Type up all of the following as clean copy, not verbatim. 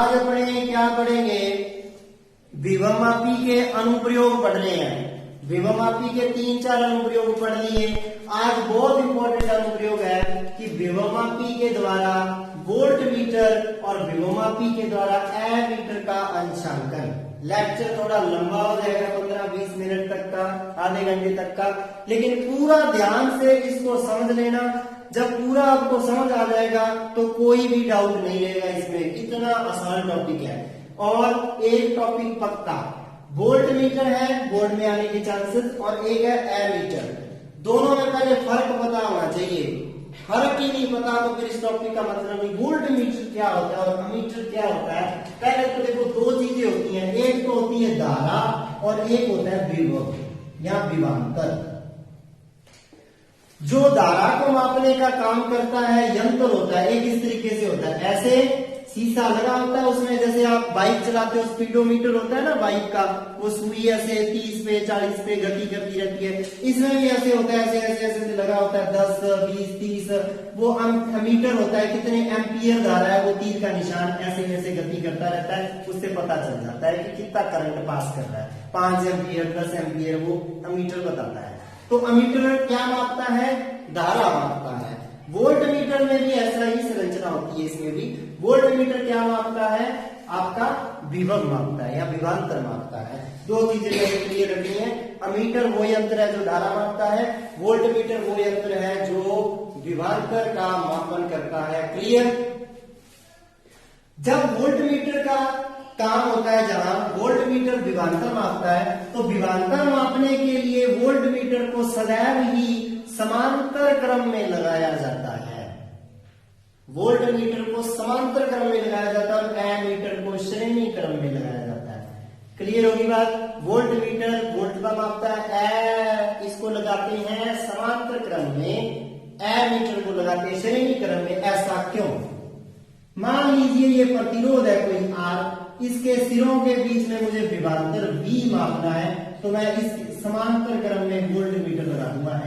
आज अपने क्या पढ़ेंगे, विभवमापी के अनुप्रयोग पढ़ रहे हैं। विभवमापी के 3-4 अनुप्रयोग पढ़ लिए। आज बहुत इंपॉर्टेंट अनुप्रयोग है कि विभवमापी के द्वारा वोल्ट मीटर और विभवमापी के द्वारा एमीटर का अंशांकन। लेक्चर थोड़ा लंबा हो जाएगा, 15-20 मिनट तक का, आधे घंटे तक का, लेकिन पूरा ध्यान से इसको समझ लेना। जब पूरा आपको समझ आ जाएगा तो कोई भी डाउट नहीं रहेगा इसमें, इतना आसान टॉपिक है। और एक टॉपिक पक्का, वोल्ट मीटर है, बोर्ड में आने के चांसेस, और एक है एमीटर। दोनों में पहले फर्क पता होना चाहिए। फर्क ही नहीं पता तो फिर इस टॉपिक का मतलब नहीं। वोल्ट मीटर क्या होता है और अमीटर क्या होता है, पहले तो देखो 2 चीजें होती हैं। एक तो होती है धारा और एक होता है विभव या विभवांतर। जो धारा को मापने का काम करता है यंत्र होता है, एक इस तरीके से होता है, ऐसे शीशा लगा होता है उसमें। जैसे आप बाइक चलाते हो, स्पीडोमीटर होता है ना बाइक का, वो सुई ऐसे 30 पे 40 पे गति करती रहती है। इसमें भी ऐसे होता है, ऐसे ऐसे ऐसे लगा होता है, 10 20 30। वो अमीटर होता है, कितने एम्पियर धारा है, वो तीर का निशान ऐसे ऐसे गति करता रहता है। उससे पता चल जाता है कि कितना करंट पास कर रहा है, 5 एम्पियर 10 एम्पियर, वो अमीटर बताता है। तो अमीटर क्या मापता है, धारा मापता है। वोल्ट मीटर में भी ऐसा ही संरचना होती है। इसमें भी वोल्ट मीटर क्या मापता है, आपका विभव मापता है या विभवांतर मापता है। 2 चीजें मेरे क्लियर रखनी है। अमीटर वो यंत्र है जो धारा मापता है, वोल्ट मीटर वो यंत्र है जो विभवांतर का मापन करता है। क्लियर। जब वोल्ट मीटर का काम होता है, जहां वोल्ट मीटर विभवांतर मापता है, तो विभवांतर मापने के लिए वोल्ट मीटर को सदैव ही समांतर क्रम में लगाया जाता है। वोल्ट मीटर को समांतर क्रम में लगाया जाता है और एमीटर को श्रेणी क्रम में लगाया जाता है। क्लियर होगी बात। वोल्ट मीटर वोल्ट का मापता है, इसको लगाते हैं समांतर क्रम में, एमीटर को लगाते हैं श्रेणी क्रम में। ऐसा क्यों? मान लीजिए ये प्रतिरोध है कोई R, इसके सिरों के बीच में मुझे विभवांतर V मापना है, तो मैं इस समांतर क्रम में वोल्ट मीटर लगा दूंगा।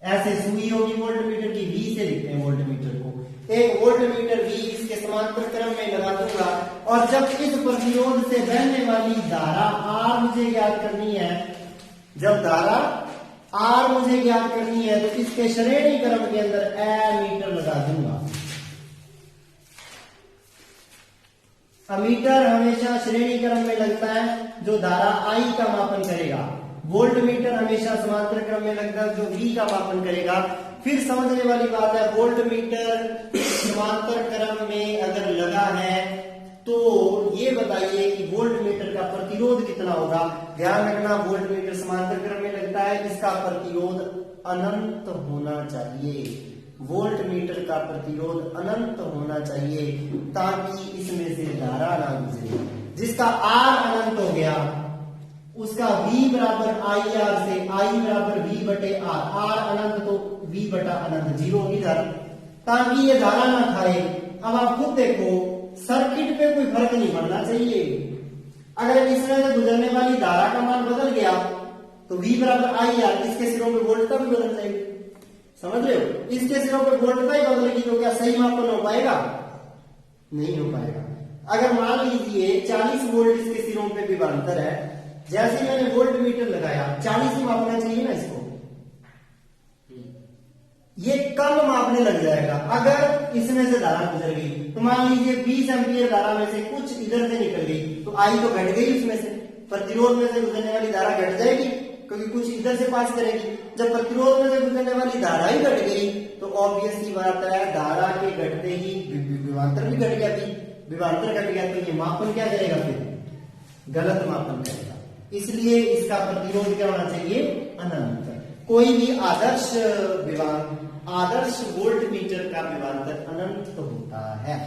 ऐसे सुई होगी वोल्ट मीटर की, V से लिखते हैं वोल्ट मीटर को। एक वोल्ट मीटर V इसके समांतर क्रम में लगा दूंगा, और जब इस प्रतिरोध से बहने वाली धारा R मुझे ज्ञात करनी है, जब धारा R मुझे ज्ञात करनी है, तो इसके श्रेणी क्रम के अंदर एमीटर लगा दूंगा। अमीटर हमेशा श्रेणी क्रम में लगता है जो धारा I का मापन करेगा। वोल्ट मीटर हमेशा समांतर क्रम में लगता है जो V का मापन करेगा। फिर समझने वाली बात है, वोल्ट मीटर समांतर क्रम में अगर लगा है तो ये बताइए कि वोल्ट मीटर का प्रतिरोध कितना होगा। ध्यान रखना, वोल्ट मीटर समांतर क्रम में लगता है, इसका प्रतिरोध अनंत होना चाहिए। वोल्ट मीटर का प्रतिरोध अनंत होना चाहिए ताकि इसमें से धारा ना गुजरे। जिसका R अनंत हो गया उसका V बराबर IR से I बराबर V बटे R, R अनंत तो V बटा अनंत 0 होगी धारा, ताकि ये धारा ना खाए। अब आप खुद देखो, सर्किट पे कोई फर्क नहीं पड़ना चाहिए। अगर इसमें से गुजरने वाली धारा का मान बदल गया तो V बराबर IR, इसके सिरों पे वोल्ट का भी बदल जाएगा। समझ रहे हो? इसके सिरों पे वोल्ट का ही बदलेगी तो क्या सही मापन हो पाएगा? नहीं हो पाएगा। अगर मान लीजिए 40 वोल्ट इसके सिरों पे विभवांतर है, जैसे मैंने वोल्ट मीटर लगाया 40 ही मापना चाहिए ना इसको, ये कम मापने लग जाएगा अगर इसमें से धारा गुजर गई। तो मान लीजिए 20 एम्पियर धारा में से कुछ इधर से निकल गई तो I तो घट गई, उसमें से प्रतिरोध में से गुजरने वाली धारा घट जाएगी क्योंकि कुछ इधर से पास करेगी। जब प्रतिरोध में से गुजरने वाली धारा ही घट गई तो ऑब्वियस सी बात है, धारा के घटते ही विभवांतर भी घट गया। विभवांतर घट गया तो ये मापन क्या करेगा, फिर गलत मापन करेगा। इसलिए इसका प्रतिरोध क्या होना चाहिए, अनंत। कोई भी आदर्श वोल्ट मीटर का विभवांतर अनंत होता है।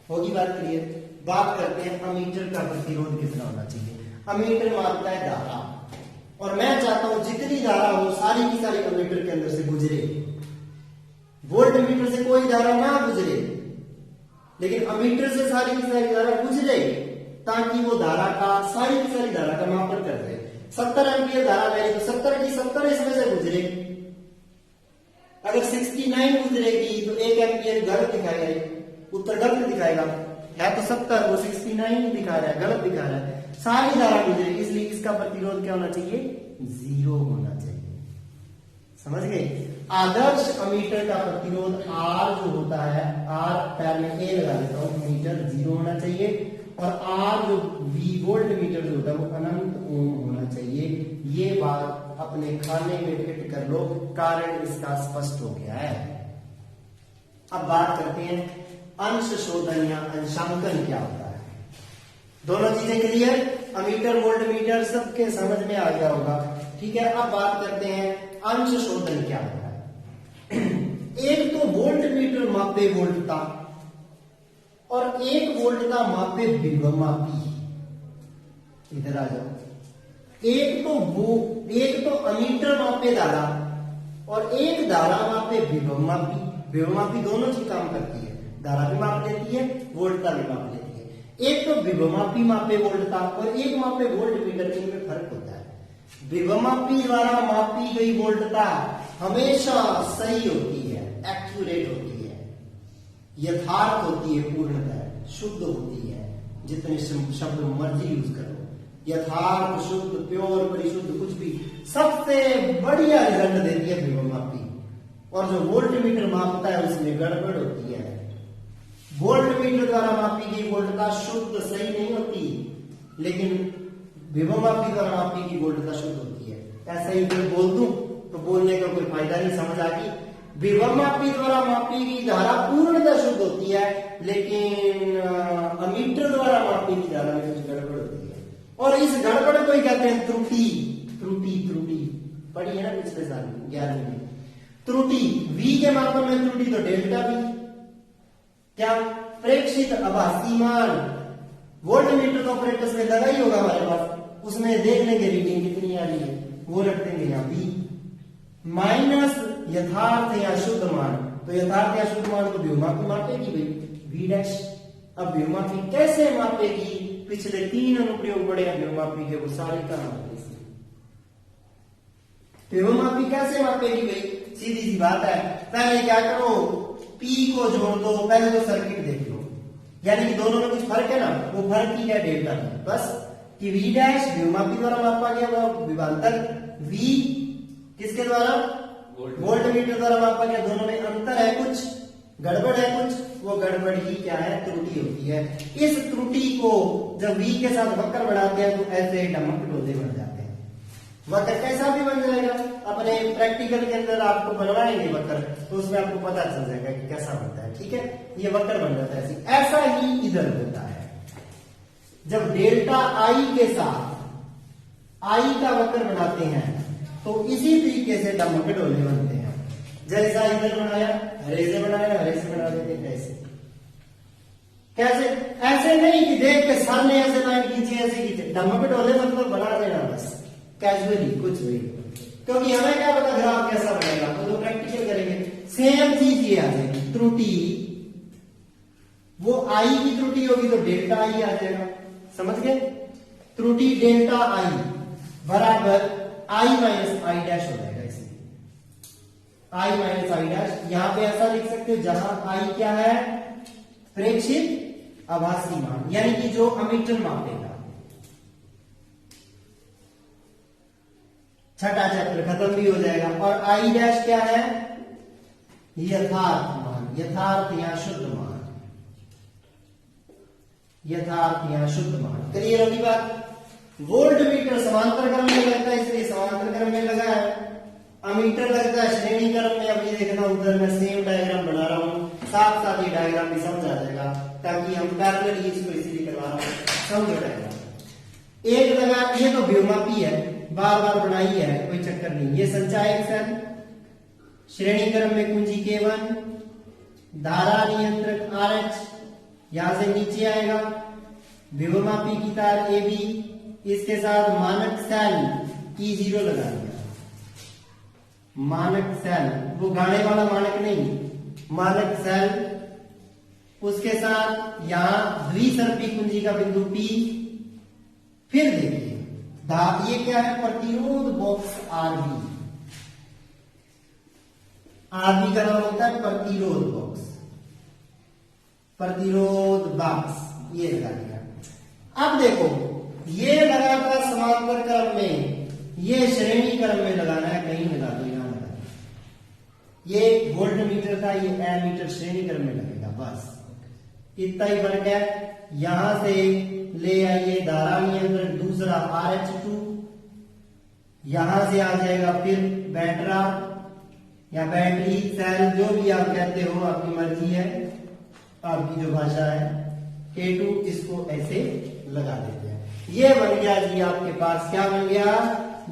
होगी बात क्लियर? बात करते हैं अमीटर का प्रतिरोध कितना होना चाहिए। अमीटर मापता है धारा, और मैं चाहता हूं जितनी धारा हो सारी की सारी अमीटर के अंदर से गुजरे। वोल्ट मीटर से कोई धारा ना गुजरे, लेकिन अमीटर से सारी की सारी धारा गुजरे ताकि वो धारा का, सारी की सारी धारा का मापन कर दे। 70 एम्पियर धारा है तो 70 की 70 इसमें से गुजरे। अगर 69 गुजरेगी तो 1 एम्पियर गलत दिखाएगा, उत्तर गलत दिखाएगा। है तो 70, वो 69 दिखा रहा है, गलत दिखा रहा है। सारी धारा गुजरे, इसलिए इसका प्रतिरोध क्या होना चाहिए? 0 होना चाहिए। समझ गए? आदर्श अमीटर का प्रतिरोध R जो होता है, R पैर में A लगा देता हूं, मीटर 0 होना चाहिए, और R जो V वोल्ट मीटर जो होता है वो अनंत ओम होना चाहिए। ये बात अपने खाने में फिट कर लो, कारण इसका स्पष्ट हो गया है। अब बात करते हैं अंश शोधन या अंशांकन क्या होता है। दोनों चीजें क्लियर, अमीटर वोल्ट मीटर सबके समझ में आ गया होगा, ठीक है। अब बात करते हैं अंश शोधन क्या होता है। एक तो वोल्ट मीटर मापे वोल्टता और एक वोल्टता मापे विभव मापी। इधर आ जाओ। एक तो अमीटर मापे धारा और एक धारा मापे विभव मापी। विभव मापी दोनों चीज काम करती है, धारा भी माप लेती है, वोल्टता भी माप लेती है। एक तो विभव मापी मापे वोल्टता और एक मापे वोल्ट मीटर, इनमें फर्क होता है। विभव मापी द्वारा मापी गई वोल्टता हमेशा सही होती है, एक्यूरेट होती है, यथार्थ होती है, पूर्णतः शुद्ध होती है। जितने शब्द मर्जी यूज करो, यथार्थ, शुद्ध, प्योर, परिशुद्ध, कुछ भी, सबसे बढ़िया रिजल्ट देती है विभव मापी। और जो वोल्ट मीटर मापता है उसमें गड़बड़ होती है। वोल्ट मीटर द्वारा मापी गई वोल्टता शुद्ध सही नहीं होती, लेकिन विभव मापी द्वारा मापी गई वोल्टता शुद्ध होती है। ऐसा ही मैं बोल दूं तो बोलने का कोई फायदा नहीं, समझ आ गई? विभव मापी द्वारा मापी गई धारा पूर्णतः शुद्ध होती है, लेकिन अमीटर द्वारा मापी गई धारा में कुछ गड़बड़ होती है। और इस गड़बड़ को ही कहते हैं त्रुटि। त्रुटि पढ़ी है ना पिछले साल 11वीं में। त्रुटि, V के मापन में त्रुटि तो डेल्टा V। क्या? प्रेक्षित आभासी मान। वोल्ट मीटर तो ऑपरेटर्स में लगा ही होगा हमारे पास, उसमें देख लेंगे रीडिंग कितनी आ रही है, वो रख देंगे यहाँ V। माइनस यथार्थ या शुद्ध मान, तो यथार्थ या शुद्ध मान को व्योमापी मापेगी भाई V डैश। अब व्योमापी कैसे मापेगी? पिछले 3 अनुप्रयोग बड़े व्योमापी के, वो सारे कहां होते हैं। व्योमापी कैसे मापेगी भाई? सीधी सी बात है, पहले क्या करो, P को जोड़ दो, पहले तो सर्किट देख लो, यानी कि दोनों में कुछ फर्क है ना, वो फर्क ही है डेल्टा V। बस कि V डैश व्योमापी द्वारा मापा गया, वो विभवांतर V किसके द्वारा? वोल्ट मीटर द्वारा मापा गया। दोनों में अंतर है, कुछ गड़बड़ है, कुछ वो गड़बड़ ही क्या है? त्रुटि होती है। इस त्रुटि को जब V के साथ वक्र बनाते हैं तो ऐसे डमक डोले बन जाते हैं। वक्र कैसा भी बन जाएगा, अपने प्रैक्टिकल के अंदर आपको बनवाएंगे वक्र, तो उसमें आपको पता चल जाएगा कि कैसा बनता है, ठीक है। ये वक्र बन जाता है ऐसा ही इधर होता है। जब डेल्टा I के साथ I का वक्र बनाते हैं तो इसी तरीके से डमकडोले बनते हैं। जैसा इधर बनाया, हरे से बनाया, हरे से बना देते हैं। ऐसे कैसे? ऐसे नहीं कि देख के सर ने ऐसे लाइन खींची, ऐसे खींचे। डमकडोले मतलब बना देना बस, कैजुअली, कुछ भी, क्योंकि हमें क्या पता ग्राफ कैसा बनेगा, तो प्रैक्टिकल करेंगे। सेम चीज ये आ जाएगी, त्रुटि, वो I की त्रुटि होगी तो डेल्टा I आ जाएगा। समझ गए? त्रुटि डेल्टा I बराबर I माइनस I डैश हो जाएगा। इसलिए I माइनस I डैश, यहां पे ऐसा लिख सकते हो जहां I क्या है? प्रेक्षित आभासी मान, यानी कि जो अमीटर मापेगा। छठा चैप्टर खत्म भी हो जाएगा। और I डैश क्या है? यथार्थ मान, यथार्थ या शुद्ध मान, यथार्थ या शुद्ध मान। क्लियर होगी बात? वोल्ट मीटर समांतर क्रम में लगता है, इसलिए समांतर क्रम में लगा है। अमीटर लगता है श्रेणी क्रम में। अब ये देखना, उधर मैं सेम डायग्राम बना रहा हूं, साथ साथ ये डायग्राम भी समझ आ जाएगा, ताकि हम पैरेलल इसको इसीलिए करवा रहा हूं, समझो डायग्राम। एक लगा, ये तो व्योमापी है, बार बार बनाई है, कोई चक्कर नहीं। ये संचायक सेल, श्रेणी क्रम में कुंजी K1, धारा नियंत्रक RH यहां से नीचे आएगा, विभवमापी की तार AB, इसके साथ मानक सेल E0 लगा दिया। मानक सेल, वो गाने वाला मानक नहीं, मानक सेल, उसके साथ यहां द्विसर्पी कुंजी का बिंदु P। फिर देखिए ये क्या है? प्रतिरोध बॉक्स RB। RB का नाम होता है प्रतिरोध बॉक्स। प्रतिरोध बॉक्स ये लगा दिया। अब देखो ये लगा था समांतर क्रम में, ये श्रेणी क्रम में लगाना है, कहीं लगा दो, यहां लगा दो। ये वोल्ट मीटर था, ये एमीटर श्रेणी क्रम में लगेगा, बस इतना ही फर्क है। यहां से ले आइए धारा नियंत्रक दूसरा RH2, यहां से आ जाएगा फिर बैटरा या बैटरी सेल, जो भी आप कहते हो, आपकी मर्जी है, आपकी जो भाषा है। K2 इसको ऐसे लगा देते हैं। ये बन गया जी आपके पास, क्या बन गया,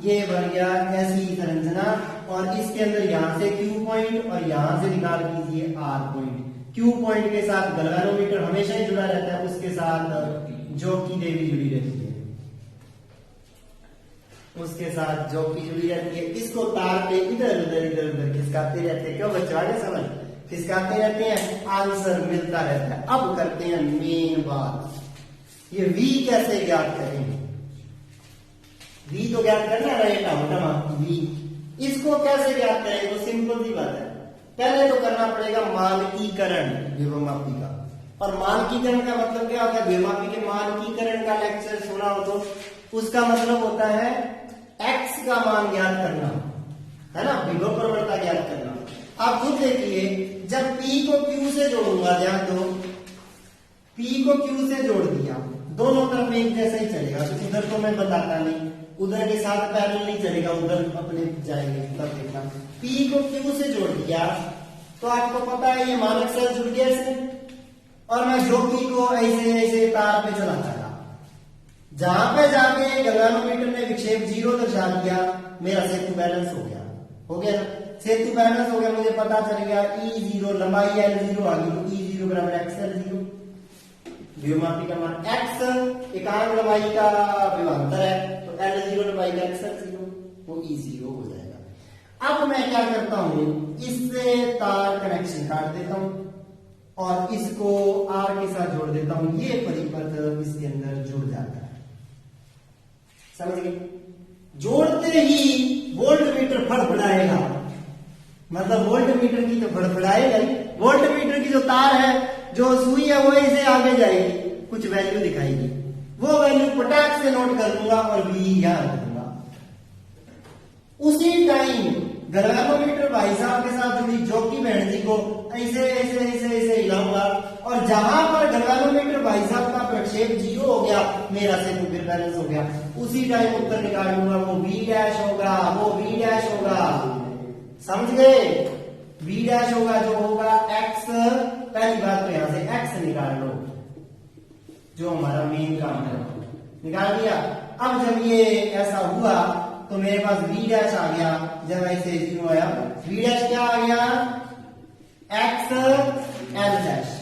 ये बन गया ऐसी संरचना, और इसके अंदर यहां से Q पॉइंट और यहां से निकाल दीजिए R पॉइंट। Q पॉइंट के साथ गैल्वेनोमीटर हमेशा ही जुड़ा रहता है, उसके साथ जॉकी देवी जुड़ी रहती है, उसके साथ जॉकी जुड़ी रहती है। इसको तार पे इधर उधर खिसकाते रहते हैं। क्यों बच्चों, आगे समझ, खिसकाते रहते हैं, आंसर मिलता रहता है। अब करते हैं मेन बात, ये V कैसे ज्ञात करेंगे। V तो ज्ञात करना रहेगा, V इसको कैसे ज्ञात करेंगे, तो सिंपल सी बात है, पहले तो करना पड़ेगा मानकीकरण विभवमापी का। और मानकीकरण का मतलब क्या होता है, विभवमापी के मानकीकरण का लेक्चर सुना हो तो उसका मतलब होता है x का मान ज्ञात करना, है ना, विभव प्रवणता ज्ञात करना। आप खुद देखिए, जब P को Q से जोड़ूंगा, ध्यान दो, P को Q से जोड़ दिया, दोनों तरफ एक जैसा ही चलेगा, तो इधर तो मैं बताता नहीं, उधर के साथ पैरेलल नहीं चलेगा, उधर अपने जाएंगे, तब देखना। P को Q से जोड़ दिया तो आपको पता है ये मानक सेल जुड़ गया इसमें, और मैं जॉकी को ऐसे ऐसे तार पे चलाता था, जहां पे जाके गैल्वेनोमीटर ने विक्षेप 0 दर्शा दिया, मेरा सेतु बैलेंस हो गया, सेतु बैलेंस हो गया, मुझे पता चल गया E0 लंबाई L0 आ गई, तो E0 बराबर XL0, विभवमापी का मान x एकांक लंबाई का विभवांतर है, तो L0 लंबाई का XL0, वो E0 हो जाएगा। अब मैं क्या करता हूं, इससे तार कनेक्शन काट देता हूं और इसको R के साथ जोड़ देता हूं, ये परिपथ इसके अंदर जुड़ जाता है, समझ गए। जोड़ते ही वोल्ट मीटर फड़फड़ाएगा, मतलब वोल्ट मीटर की तो फड़फड़ाएगा ही, वोल्ट मीटर की जो तार है, जो सुई है, वो इसे आगे जाएगी, कुछ वैल्यू दिखाएगी, वो वैल्यू पटाख से नोट कर लूंगा और V याद रखूंगा। उसी टाइम गैल्वेनोमीटर भाई साहब के साथ जुड़ी जॉकी बहन जी को ऐसे ऐसे ऐसे ऐसे हिलाऊंगा, और जहां पर गैल्वेनोमीटर भाई साहब का प्रक्षेप 0 हो गया, मेरा सेतु फिर बैलेंस हो गया, उसी टाइम उत्तर निकाल लूंगा, वो V डैश होगा, वो V डैश होगा, समझ गए। V डैश होगा जो होगा x, पहली बात तो यहां से x निकाल लो, जो हमारा मेन काम है, निकाल दिया। अब जब ये ऐसा हुआ तो मेरे पास V डैश आ गया, जब ऐसे 0 आया, V डैश क्या आ गया, x L डैश,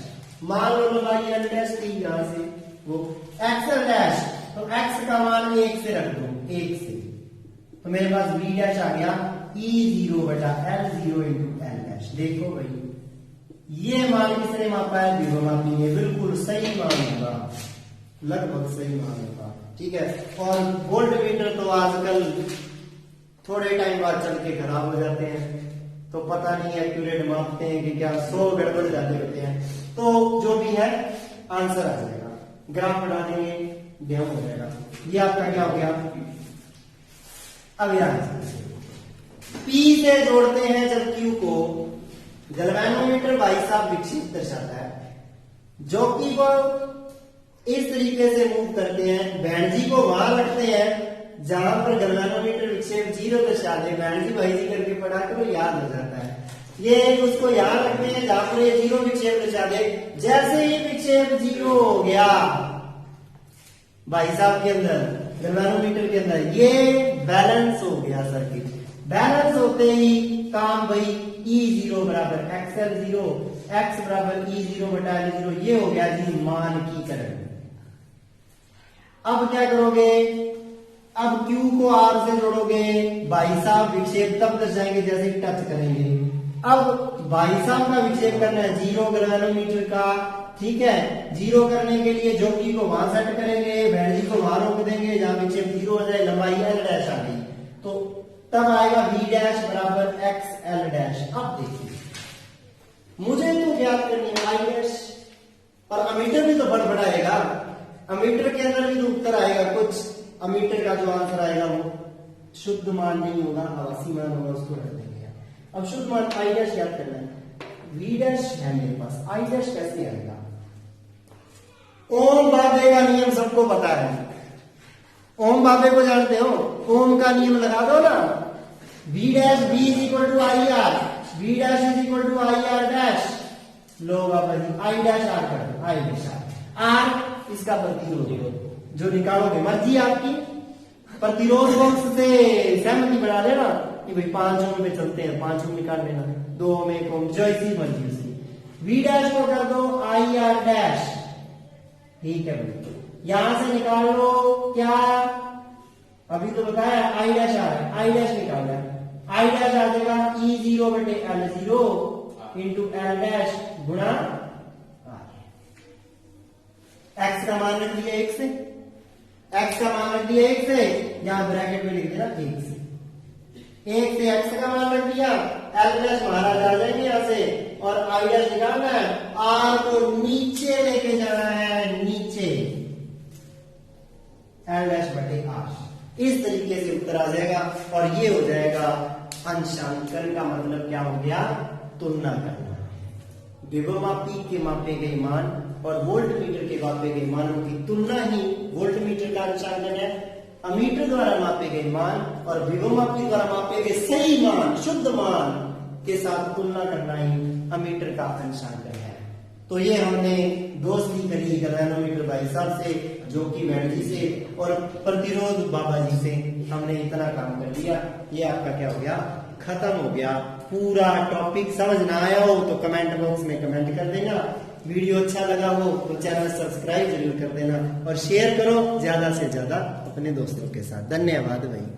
मान लो लंबाई L डैश थी, यहां से वो XL डैश, तो x का मान 1 से रख दो, 1 से, तो मेरे पास V डैश आ गया E0 बटा L0 इंटू L डैश। देखो भाई, ये मान किसने मापा है, विभवमापी ने, बिल्कुल सही मान होगा, लगभग सही मान होगा, ठीक है। और वोल्ट मीटर तो आजकल थोड़े टाइम बाद चल के खराब हो जाते हैं, तो पता नहीं एक्यूरेट मापते हैं कि क्या, 100 गड़बड़ जाते होते हैं, तो जो भी है आंसर आ जाएगा, ग्राफ बढ़ा देंगे, ध्यान हो जाएगा। ये आपका क्या हो गया, अब यहां P से जोड़ते हैं जब Q को, गैल्वेनोमीटर भाई साहब विक्षेप दर्शाता है, जॉकी को इस तरीके से मूव करते हैं, बहन जी को वहां रखते हैं जहां पर गैल्वेनोमीटर विक्षेप 0 दर्शा दे, बहन जी भाई जी करके पढ़ा करो, याद हो जाता है। ये उसको यहां रखते हैं जहां पर ये 0 विक्षेप दर्शा दे, जैसे ही विक्षेप 0 हो गया भाई साहब के अंदर, गैल्वेनोमीटर के अंदर, ये बैलेंस हो गया सर्किट, बैलेंस होते ही काम भाई E0 बराबर XL0, x बराबर E0 बटा L0, ये हो गया जी मानकीकरण। अब क्या करोगे, अब Q को R से जोड़ोगे, भाई साहब विक्षेप तब दर्शाएंगे जैसे टच करेंगे। अब भाई साहब का विक्षेप करना है 0 गैल्वेनोमीटर का, ठीक है, 0 करने के लिए जॉकी को वहां सेट करेंगे, बहन जी को वहां रोक देंगे जहां विक्षेप 0 हो जाए, लंबाई L डैश आ गई, तो तब आएगा V डैश बराबर XL डैश। अब देखिए, मुझे तो ज्ञात करनी है I डैश, और अमीटर भी तो बड़बड़ाएगा, अमीटर के अंदर भी तो उत्तर आएगा कुछ, अमीटर का जो आंसर आएगा वो शुद्ध मान नहीं होगा, आवासी मान होगा, उसको रख देंगे। अब शुद्ध मान आई डैश याद करना है, वी डैश है मेरे पास, आई डैश कैसे आएगा? ओम बाबे का नियम सबको पता है, ओम बाबे को जानते हो, ओम का नियम लगा दो ना, V dash B is equal to I R, V dash is equal to I R dash, लो बाबा जी आई डैश आर कर दो, आई डैश आर इसका प्रतिरोध जो निकालोगे मर्जी आपकी, प्रतिरोध बॉक्स से सहमति बढ़ा लेना कि भाई 5 ओम में चलते हैं, 5 ओम निकाल लेना, 2 ओम 1 ओम जो इसी मर्जी उसकी, वी डैश को कर दो आई आर डैश, ठीक है भाई, यहां से निकाल लो क्या, अभी तो बताया आई डैश आ रहा है, आई डैश निकाल रहा है, आई डैश आ जाएगा E0 बटे L0 इंटू L डैश गुणा x का मान रख दिया 1 से, x का मान रख दिया 1 से, यहां ब्रैकेट में लिख देना 1 से, 1 से x का मान रख दिया, L डैश महाराज आ जाएंगे यहां से, और आई डैश निकालना है, R को नीचे लेके जाना है, नीचे L डैश बटे R, इस तरीके से उत्तर आ जाएगा, और ये हो जाएगा अंशांकन का मतलब क्या हो गया, तुलना करना, विभवमापी के मापे गए मान और वोल्टमीटर के मापे गए मानों की तुलना ही वोल्टमीटर का अंशांकन है, अमीटर द्वारा मापे गए मान और विभवमापी द्वारा मापे गए सही मान, शुद्ध मान के साथ तुलना करना ही अमीटर का अंशांकन है। तो ये हमने दोस्ती करी गैल्वेनोमीटर भाई साहब से, जो कि मैडम जी से, और प्रतिरोध बाबा जी से, हमने इतना काम कर दिया, ये आपका क्या हो गया, खत्म हो गया। पूरा टॉपिक समझ ना आया हो तो कमेंट बॉक्स में कमेंट कर देना, वीडियो अच्छा लगा हो तो चैनल सब्सक्राइब जरूर कर देना, और शेयर करो ज्यादा से ज्यादा अपने दोस्तों के साथ। धन्यवाद भाई।